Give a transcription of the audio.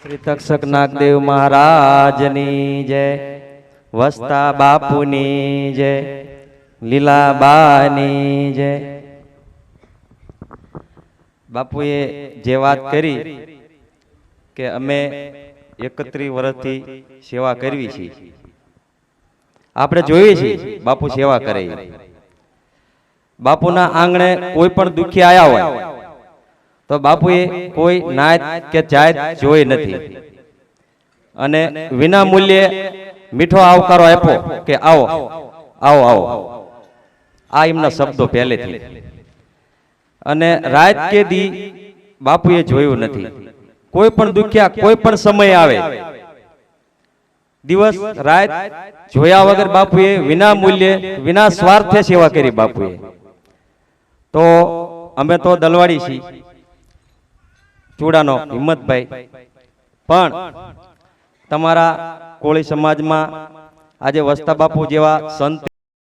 શ્રી તક્ષક નાગદેવ મહારાજની જય, વસ્તા બાપુની જય, લીલાબાની જય। બાપુએ જે વાત કરી કે અમે 31 વર્ષથી સેવા કરવી છે, આપણે જોઈએ છીએ બાપુ સેવા કરે। બાપુના આંગણે કોઈ પણ દુખી આયા હોય તો બાપુએ કોઈ નાત કે જાત જોઈ નથી અને વિના મૂલ્યે મીઠો આવકારો આપ્યો કે આવો આવો આવો, આ એમના શબ્દો પહેલેથી। અને રાત કે દી બાપુએ જોયું નથી, કોઈ પણ દુખ્યા કોઈ પણ સમય આવે દિવસ રાત જોયા વગર બાપુએ વિના મૂલ્યે વિના સ્વાર્થે સેવા કરી બાપુએ। તો અમે તો દલવાડી છીએ, ચૂડાનો હિંમતભાઈ, પણ તમારા કોળી સમાજમાં આજે વસ્તા બાપુ જેવા સંત